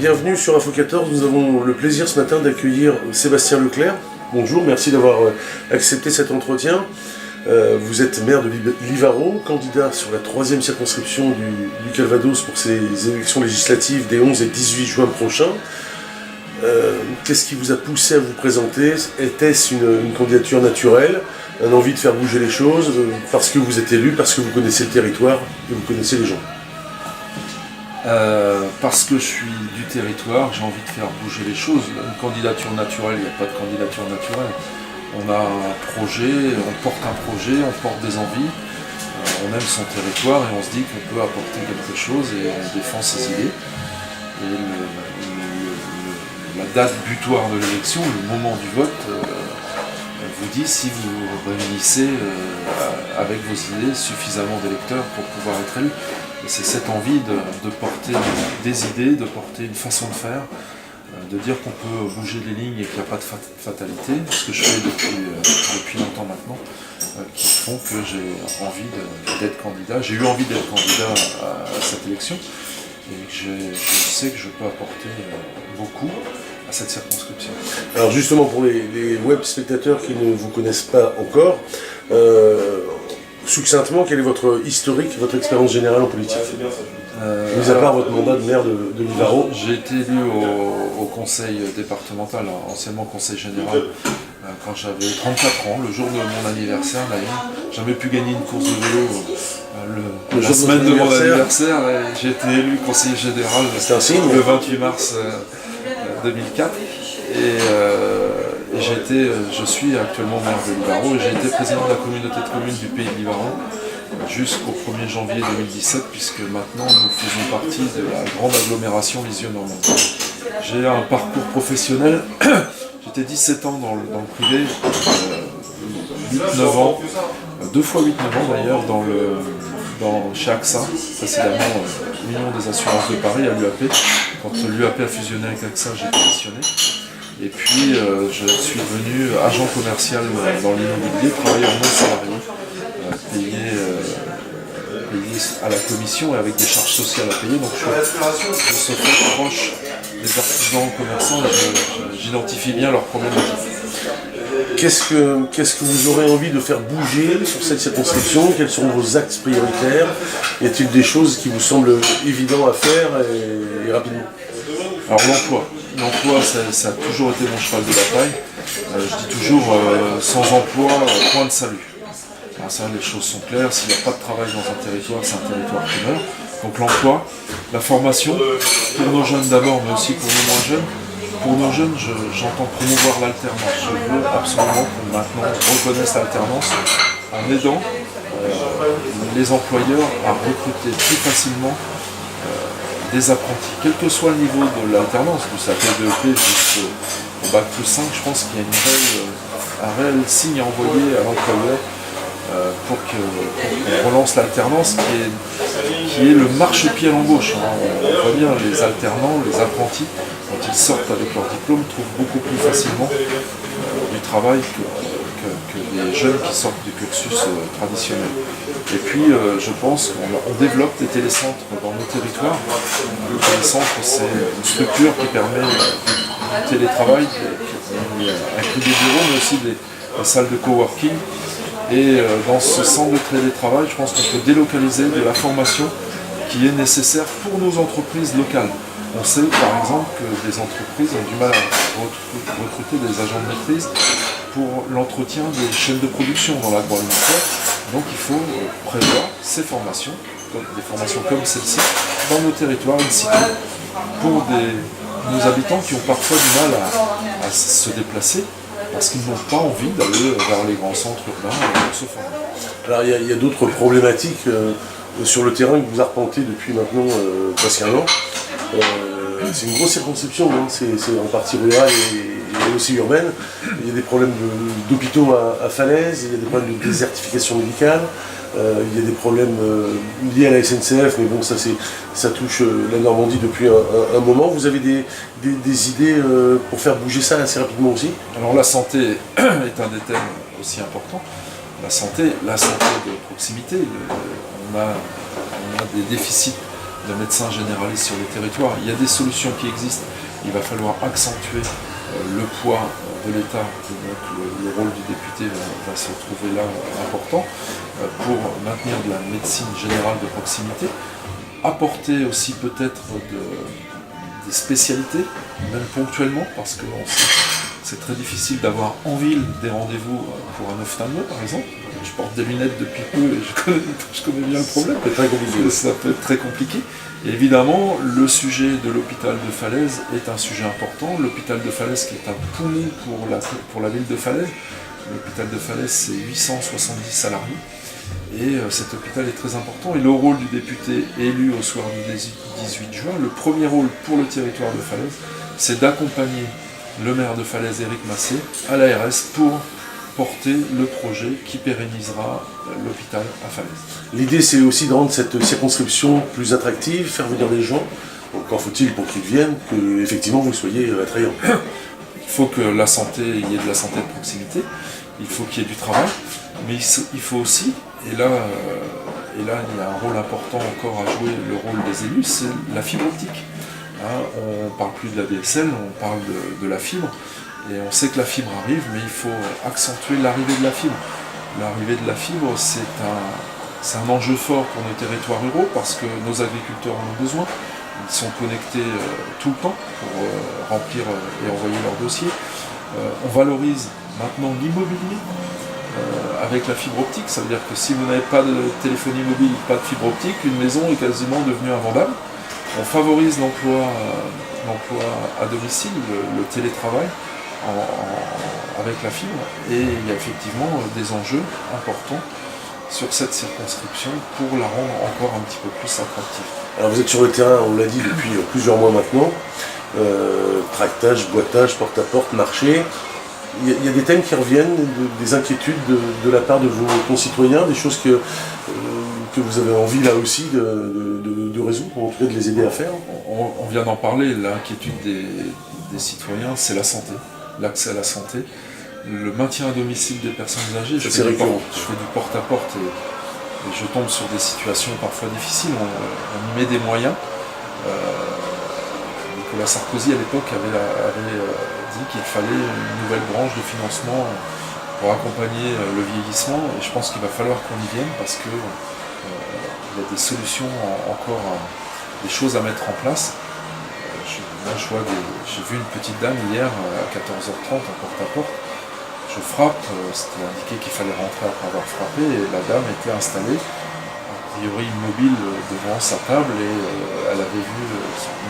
Bienvenue sur Info 14, nous avons le plaisir ce matin d'accueillir Sébastien Leclerc. Bonjour, merci d'avoir accepté cet entretien. Vous êtes maire de Livarot, candidat sur la 3e circonscription du Calvados pour ces élections législatives des 11 et 18 juin prochains. Qu'est-ce qui vous a poussé à vous présenter? Était-ce une candidature naturelle, une envie de faire bouger les choses, parce que vous êtes élu, parce que vous connaissez le territoire et vous connaissez les gens? Parce que je suis du territoire, j'ai envie de faire bouger les choses. Une candidature naturelle, il n'y a pas de candidature naturelle. On a un projet, on porte un projet, on porte des envies, on aime son territoire et on se dit qu'on peut apporter quelque chose et on défend ses idées. Et la date butoir de l'élection, le moment du vote, vous dit si vous réunissez avec vos idées suffisamment d'électeurs pour pouvoir être élu. Et c'est cette envie de porter des idées, de porter une façon de faire, de dire qu'on peut bouger les lignes et qu'il n'y a pas de fatalité, ce que je fais depuis longtemps maintenant, qui font que j'ai envie d'être candidat. J'ai eu envie d'être candidat à cette élection et que je sais que je peux apporter beaucoup à cette circonscription. Alors justement, pour les web spectateurs qui ne vous connaissent pas encore, succinctement, quel est votre historique, votre expérience générale en politique? Mis à part votre mandat de maire de Livarot. J'ai été élu au conseil départemental, anciennement conseil général, quand j'avais 34 ans, le jour de mon anniversaire d'ailleurs. J'avais pu gagner une course de vélo la semaine de mon anniversaire et j'ai été élu conseiller général le 28 mars 2004. Je suis actuellement maire de Livarot et j'ai été président de la communauté de communes du pays de Livarot jusqu'au 1er janvier 2017, puisque maintenant nous faisons partie de la grande agglomération Lisieux-Normandie. J'ai un parcours professionnel, j'étais 17 ans dans le privé, 8-9 ans, 2 fois 8-9 ans d'ailleurs chez AXA, précédemment l'Union des assurances de Paris à l'UAP. Quand l'UAP a fusionné avec AXA, j'ai démissionné. Et puis je suis devenu agent commercial dans l'immobilier, travailleur non salarié, payé à la commission et avec des charges sociales à payer. Donc je suis proche des artisans commerçants et j'identifie bien leurs problématiques. Qu'est-ce que vous aurez envie de faire bouger sur cette circonscription? Quels sont vos axes prioritaires? Y a-t-il des choses qui vous semblent évidentes à faire et rapidement? Alors l'emploi. L'emploi, ça a toujours été mon cheval de bataille. Je dis toujours, sans emploi, point de salut. Alors ça, les choses sont claires. S'il n'y a pas de travail dans un territoire, c'est un territoire qui meurt. Donc l'emploi, la formation, pour nos jeunes d'abord, mais aussi pour nos moins jeunes. Pour nos jeunes, j'entends promouvoir l'alternance. Je veux absolument qu'on maintenant reconnaisse l'alternance en aidant les employeurs à recruter plus facilement des apprentis, quel que soit le niveau de l'alternance, du CAP2EP jusqu'au bac plus 5, je pense qu'il y a un réel signe à envoyer à l'employeur pour qu'on relance l'alternance qui est le marchepied à l'embauche. On voit bien les alternants, les apprentis, quand ils sortent avec leur diplôme, trouvent beaucoup plus facilement du travail que les jeunes qui sortent du cursus traditionnel. Et puis je pense qu'on développe des télécentres dans nos territoires. Le télécentre, c'est une structure qui permet du télétravail, qui inclut des bureaux, mais aussi des salles de coworking. Et dans ce centre de télétravail, je pense qu'on peut délocaliser de la formation qui est nécessaire pour nos entreprises locales. On sait par exemple que des entreprises ont du mal à recruter des agents de maîtrise pour l'entretien des chaînes de production dans l'agroalimentaire. Donc il faut prévoir ces formations, des formations comme celle-ci, dans nos territoires in situ, pour nos habitants qui ont parfois du mal à se déplacer, parce qu'ils n'ont pas envie d'aller vers les grands centres urbains pour se former. Alors il y a d'autres problématiques sur le terrain que vous arpentez depuis maintenant presque un an. C'est une grosse circonscription, hein. C'est en partie rurale et aussi urbaine. Il y a des problèmes d'hôpitaux à Falaise, il y a des problèmes de désertification médicale, il y a des problèmes liés à la SNCF, mais bon, ça touche la Normandie depuis un moment. Vous avez des idées pour faire bouger ça assez rapidement aussi? Alors la santé est un des thèmes aussi importants. La santé de proximité. On a des déficits de médecins généralistes sur les territoires. Il y a des solutions qui existent. Il va falloir accentuer le poids de l'État, donc le rôle du député va se retrouver là important pour maintenir de la médecine générale de proximité, apporter aussi peut-être des spécialités, même ponctuellement, parce que c'est très difficile d'avoir en ville des rendez-vous pour un ophtalmo par exemple. Je porte des lunettes depuis peu et je connais bien le problème. Ça peut être très compliqué. Et évidemment, le sujet de l'hôpital de Falaise est un sujet important. L'hôpital de Falaise qui est un poumon pour la ville de Falaise. L'hôpital de Falaise, c'est 870 salariés. Et cet hôpital est très important. Et le rôle du député élu au soir du 18 juin, le premier rôle pour le territoire de Falaise, c'est d'accompagner le maire de Falaise, Éric Massé, à l'ARS pour porter le projet qui pérennisera l'hôpital à Falaise. L'idée, c'est aussi de rendre cette circonscription plus attractive, faire venir des gens. Encore faut-il pour qu'ils viennent, que effectivement vous soyez attrayants. Il faut que la santé, il y ait de la santé de proximité, il faut qu'il y ait du travail, mais il faut aussi, et là il y a un rôle important encore à jouer, le rôle des élus, c'est la fibre optique. On ne parle plus de la DSL, on parle de la fibre. Et on sait que la fibre arrive, mais il faut accentuer l'arrivée de la fibre. L'arrivée de la fibre, c'est un enjeu fort pour nos territoires ruraux, parce que nos agriculteurs en ont besoin. Ils sont connectés tout le temps pour remplir et envoyer leurs dossiers. On valorise maintenant l'immobilier avec la fibre optique. Ça veut dire que si vous n'avez pas de téléphonie mobile, pas de fibre optique, une maison est quasiment devenue invendable. On favorise l'emploi à domicile, le télétravail, avec la fibre, et il y a effectivement des enjeux importants sur cette circonscription pour la rendre encore un petit peu plus attractive. Alors vous êtes sur le terrain, on l'a dit depuis plusieurs mois maintenant, tractage, boitage, porte-à-porte, marché. Il y a des thèmes qui reviennent, des inquiétudes de la part de vos concitoyens, des choses que vous avez envie là aussi de résoudre, en tout cas de les aider à faire. On vient d'en parler, l'inquiétude des citoyens, c'est la santé. L'accès à la santé, le maintien à domicile des personnes âgées. Je fais du porte-à-porte et je tombe sur des situations parfois difficiles. On y met des moyens. Nicolas Sarkozy à l'époque avait dit qu'il fallait une nouvelle branche de financement pour accompagner le vieillissement, et je pense qu'il va falloir qu'on y vienne parce que il y a des solutions encore, des choses à mettre en place. J'ai vu une petite dame hier à 14h30 en porte-à-porte. Je frappe, c'était indiqué qu'il fallait rentrer après avoir frappé, et la dame était installée, a priori immobile, devant sa table, et elle avait vu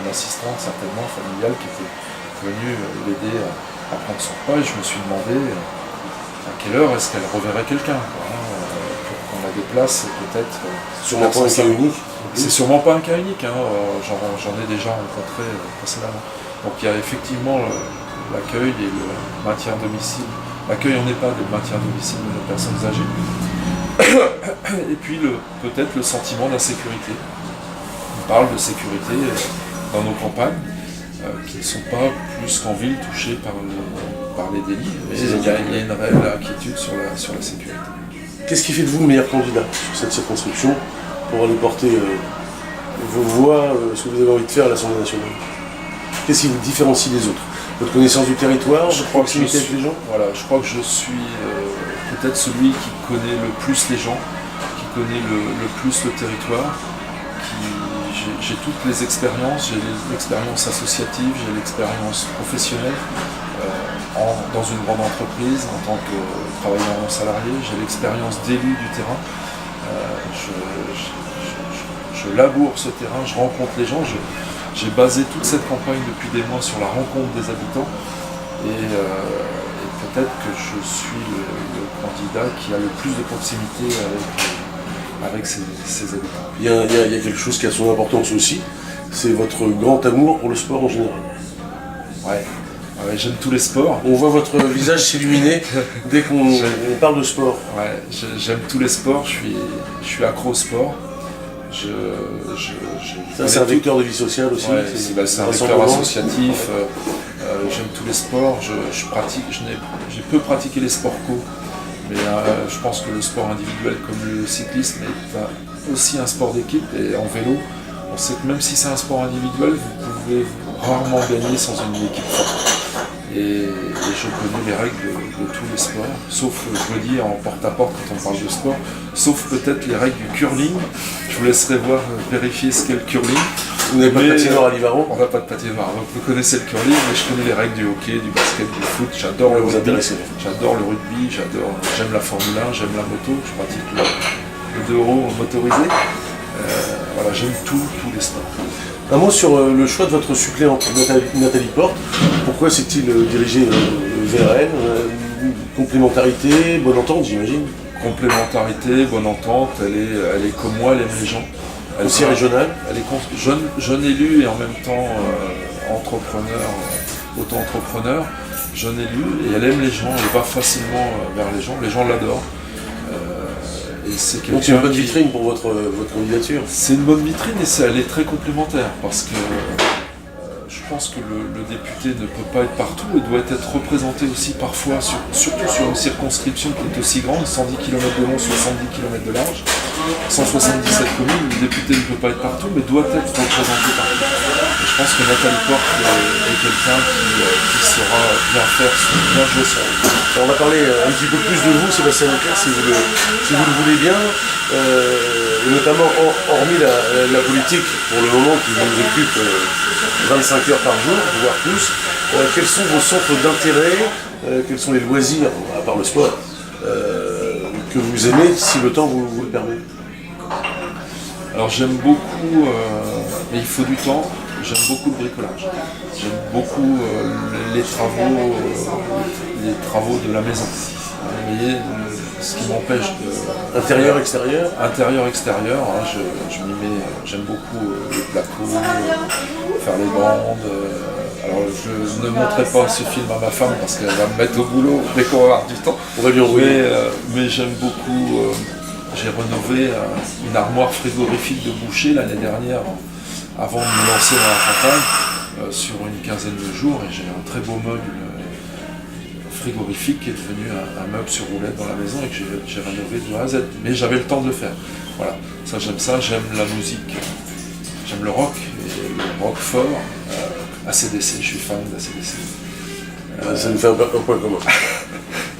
une assistante certainement familiale qui était venue l'aider à prendre son repas, et je me suis demandé à quelle heure est-ce qu'elle reverrait quelqu'un, pour qu'on la déplace peut-être. Sûrement pas un cas unique. C'est sûrement pas un cas unique, j'en ai déjà rencontré précédemment. Donc il y a effectivement l'accueil et le maintien à domicile, l'accueil en EHPAD et le maintien à domicile de nos personnes âgées. Et puis peut-être le sentiment d'insécurité. On parle de sécurité dans nos campagnes, qui ne sont pas plus qu'en ville touchées par les délits. Mais il y a une réelle inquiétude sur la sécurité. Qu'est-ce qui fait de vous le meilleur candidat sur cette circonscription pour aller porter vos voix, ce que vous avez envie de faire à l'Assemblée nationale? Qu'est-ce qui vous différencie des autres? Votre connaissance du territoire, votre proximité avec les gens? Voilà, je crois que je suis peut-être celui qui connaît le plus les gens, qui connaît le plus le territoire, j'ai toutes les expériences, j'ai l'expérience associative, j'ai l'expérience professionnelle dans une grande entreprise en tant que travailleur non salarié, j'ai l'expérience d'élu du terrain. Je laboure ce terrain, je rencontre les gens, j'ai basé toute cette campagne depuis des mois sur la rencontre des habitants, et peut-être que je suis le candidat qui a le plus de proximité avec ses habitants. Il y a quelque chose qui a son importance aussi, c'est votre grand amour pour le sport en général. Ouais, j'aime tous les sports. On voit votre visage s'illuminer dès qu'on parle de sport. Ouais, j'aime tous les sports, je suis accro au sport. C'est un vecteur de vie sociale aussi. Ouais, c'est un vecteur associatif. J'aime tous les sports. J'ai peu pratiqué les sports co, mais je pense que le sport individuel comme le cyclisme est aussi un sport d'équipe. Et en vélo, On sait que même si c'est un sport individuel, vous pouvez rarement gagner sans une équipe forte. Et je connais les règles de tous les sports, sauf, je le dis en porte-à-porte quand on parle de sport, sauf peut-être les règles du curling. Je vous laisserai vérifier ce qu'est le curling. Vous n'avez pas de patinoire à Livaron? On n'a pas de patinoire, donc vous connaissez le curling, mais je connais les règles du hockey, du basket, du foot, j'adore le rugby, j'adore le rugby, j'aime la Formule 1, j'aime la moto, je pratique le 2 roues motorisé. Voilà, j'aime tous les sports. Un mot sur le choix de votre suppléante, Nathalie Porte. Pourquoi s'est-il dirigé vers elle? Complémentarité, bonne entente, j'imagine? Complémentarité, bonne entente, elle est comme moi, elle aime les gens. Elle aussi régionale? Elle est jeune élu et en même temps entrepreneur, auto-entrepreneur, jeune élu, et elle aime les gens, elle va facilement vers les gens l'adorent. Donc c'est une bonne vitrine pour votre candidature? C'est une bonne vitrine et elle est très complémentaire parce que je pense que le député ne peut pas être partout et doit être représenté aussi parfois, surtout sur une circonscription qui est aussi grande, 110 km de long, 70 km de large, 177 communes, le député ne peut pas être partout mais doit être représenté partout. Et je pense que Nathalie Porte est quelqu'un qui saura bien faire, bien jouer son rôle. On va parler un petit peu plus de vous, Sébastien Leclerc, si vous le voulez bien, notamment hormis la politique pour le moment qui vous occupe 25 heures par jour, voire plus. Quels sont vos centres d'intérêt, quels sont les loisirs, à part le sport, que vous aimez, si le temps vous le permet? Alors j'aime beaucoup, mais il faut du temps, j'aime beaucoup le bricolage. J'aime beaucoup les travaux de la maison. Vous voyez, ce qui m'empêche de... Intérieur, extérieur? Intérieur, extérieur, hein, je m'y mets, j'aime beaucoup les plateaux, faire les bandes. Alors je ne montrerai pas ce film à ma femme parce qu'elle va me mettre au boulot dès qu'on va avoir du temps. On va lui envoyer. Mais j'aime beaucoup, j'ai rénové une armoire frigorifique de boucher l'année dernière avant de me lancer dans la campagne sur une quinzaine de jours et j'ai un très beau meuble frigorifique qui est devenu un meuble sur roulette dans la maison et que j'ai rénové de A à Z. Mais j'avais le temps de le faire. Voilà, ça, j'aime la musique, j'aime le rock, et le rock fort, AC/DC, je suis fan d'AC/DC. Ça nous fait un point commun.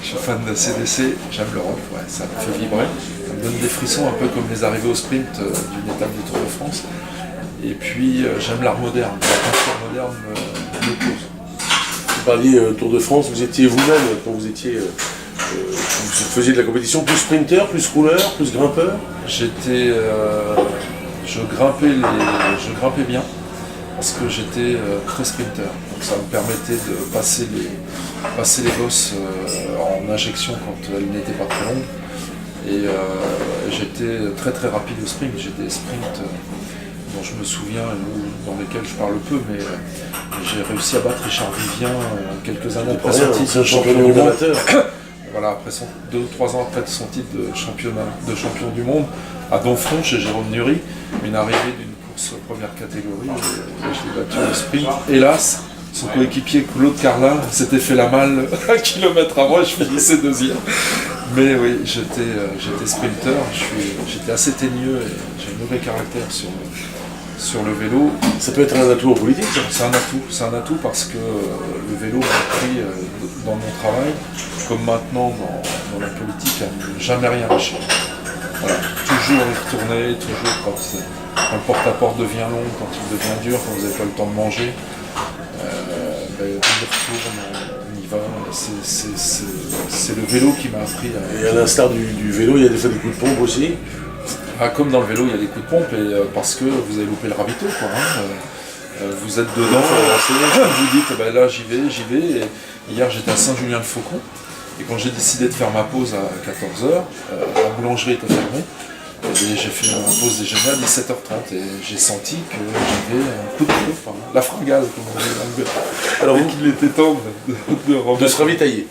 Je suis fan d'AC/DC, j'aime le rock, ouais, ça me fait vibrer, ça me donne des frissons un peu comme les arrivées au sprint d'une étape du Tour de France. Et puis j'aime l'art moderne, la peinture moderne de course. Vous parliez Tour de France, vous étiez vous-même, quand vous faisiez de la compétition, plus sprinter, plus rouleur, plus grimpeur? Je grimpais bien, parce que j'étais très sprinter. Donc ça me permettait de passer les bosses en injection quand elles n'étaient pas très longues. Et j'étais très très rapide au sprint. J'ai des sprints dont je me souviens, dans lesquels je parle peu, mais j'ai réussi à battre Richard Vivien quelques années après son titre de champion du monde. Voilà, après 2 ou 3 ans après son titre de champion du monde, à Donfront chez Jérôme Nury, une arrivée d'une course première catégorie, et je l'ai battu au sprint. Hélas, son coéquipier Claude Carlin s'était fait la malle 1 kilomètre avant et je finissais deuxième. Mais oui, j'étais sprinter, j'étais assez teigneux et j'ai un mauvais caractère sur le vélo. Ça peut être un atout en politique, ça? C'est un atout parce que le vélo m'a appris dans mon travail, comme maintenant dans la politique, à ne jamais rien lâcher. Voilà, toujours y retourner, toujours quand le porte-à-porte devient long, quand il devient dur, quand vous n'avez pas le temps de manger, on y retourne, on y va. C'est le vélo qui m'a appris à... Et à l'instar du vélo, il y a des fois des coups de pompe aussi? Comme dans le vélo, il y a des coups de pompe, et parce que vous avez loupé le ravito, quoi. Vous êtes dedans, vous dites là j'y vais. Et hier j'étais à Saint-Julien-le-Faucon, et quand j'ai décidé de faire ma pause à 14h, la boulangerie était fermée, et j'ai fait ma pause déjeuner à 17h30, et j'ai senti que j'avais un coup de pompe, la fringale, comme on dit. Alors qu'il était temps de se ravitailler.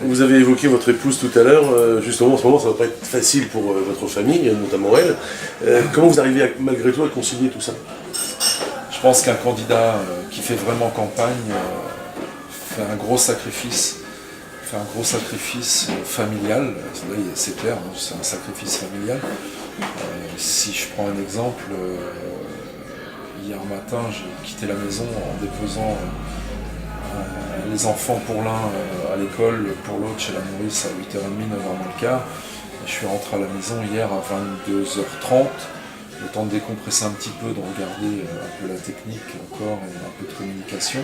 Vous avez évoqué votre épouse tout à l'heure, justement en ce moment ça ne va pas être facile pour votre famille, notamment elle. Comment vous arrivez malgré tout à concilier tout ça? Je pense qu'un candidat qui fait vraiment campagne fait un gros sacrifice familial, c'est clair, c'est un sacrifice familial. Si je prends un exemple, hier matin, j'ai quitté la maison en déposant les enfants pour l'un à l'école, pour l'autre chez la nourrice à 8h30, 9h moins le quart. Et je suis rentré à la maison hier à 22h30, le temps de décompresser un petit peu, de regarder un peu la technique encore et un peu de communication.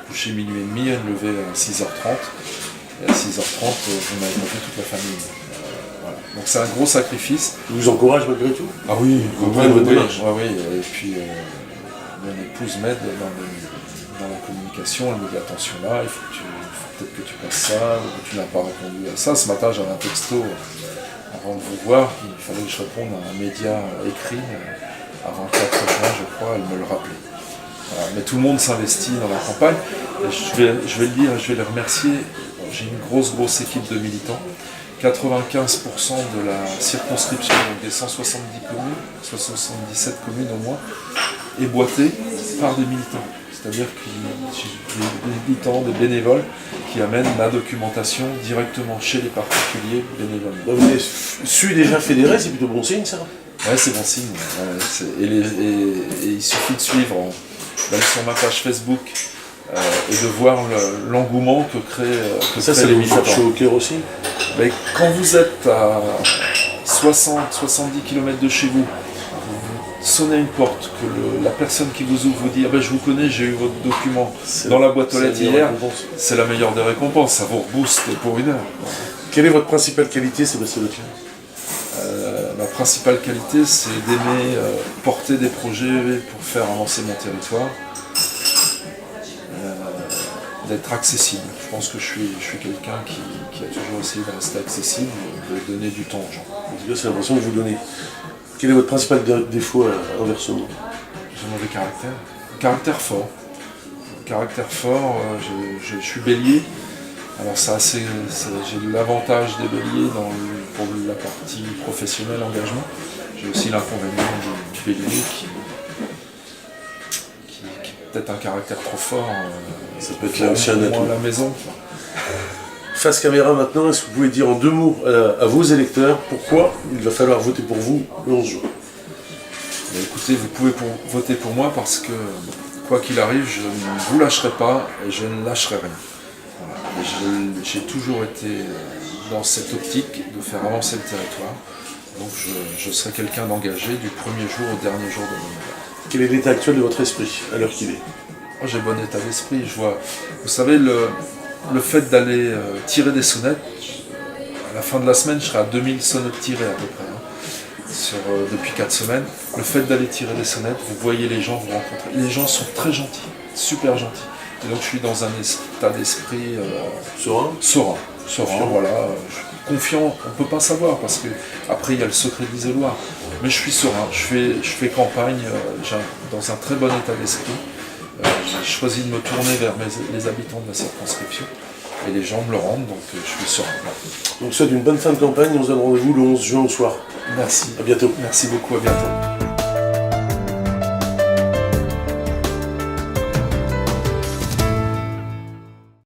Coucher minuit et demi, me lever à 6h30. Et à 6h30, vous m'avez vu toute la famille. Voilà. Donc c'est un gros sacrifice. Je vous encourage malgré tout. Ah oui, votre démarche. oui. Et puis mon épouse m'aide dans la communication, elle me dit attention là, il faut peut-être que tu passes ça, ou que tu n'as pas répondu à ça. Ce matin j'avais un texto avant de vous voir, il fallait que je réponde à un média écrit avant 4 juin, je crois, elle me le rappelait. Voilà. Mais tout le monde s'investit dans la campagne, et je vais le dire, je vais les remercier. J'ai une grosse équipe de militants. 95% de la circonscription, donc des 170 communes, 177 communes au moins, est boîtée par des militants. C'est-à-dire que j'ai des militants, des bénévoles qui amènent la documentation directement chez les particuliers bénévoles. Bah, vous êtes su déjà fédéré, c'est plutôt bon signe ça. Ouais, c'est bon signe. Ouais, et il suffit de suivre, d'aller sur ma page Facebook et de voir l'engouement que crée les militants. Ça, c'est au cœur aussi. Mais quand vous êtes à 60-70 km de chez vous, vous sonnez à une porte, que la personne qui vous ouvre vous dit ah ben, je vous connais, j'ai eu votre document dans la boîte aux lettres hier, c'est la meilleure des récompenses, ça vous rebooste pour une heure. Quelle est votre principale qualité, Sébastien Leclerc? Ma principale qualité, c'est d'aimer porter des projets pour faire avancer mon territoire. D'être accessible. Je pense que je suis quelqu'un qui a toujours essayé de rester accessible, de donner du temps aux gens. En tout cas, c'est l'impression que vous donnez. Quel est votre principal défaut inversement? J'ai un mauvais caractère. Caractère fort. Caractère fort, je suis bélier. Alors j'ai l'avantage des béliers pour la partie professionnelle, engagement. J'ai aussi l'inconvénient du bélier qui peut-être un caractère trop fort. Ça peut être là aussi un atout. À la maison. Face caméra maintenant, est-ce que vous pouvez dire en 2 mots à vos électeurs pourquoi il va falloir voter pour vous le 11 juin? Écoutez, vous pouvez voter pour moi parce que quoi qu'il arrive, je ne vous lâcherai pas et je ne lâcherai rien. Voilà. J'ai toujours été dans cette optique de faire avancer le territoire. Donc je serai quelqu'un d'engagé du premier jour au dernier jour de mon mandat. Quel est l'état actuel de votre esprit à l'heure qu'il est? Moi, j'ai bon état d'esprit. Vous savez, le fait d'aller tirer des sonnettes, à la fin de la semaine, je serai à 2000 sonnettes tirées à peu près, depuis 4 semaines. Le fait d'aller tirer des sonnettes, vous voyez les gens, vous rencontrez. Les gens sont très gentils, super gentils. Et donc je suis dans un état d'esprit serein, voilà. Confiant, on ne peut pas savoir parce que après il y a le secret de l'isoloir. Mais je suis serein, je fais campagne dans un très bon état d'esprit. J'ai choisi de me tourner vers les habitants de la circonscription et les gens me le rendent, donc je suis serein. Donc, souhaite une bonne fin de campagne, on se donne rendez-vous le 11 juin au soir. Merci. À bientôt. Merci beaucoup, à bientôt.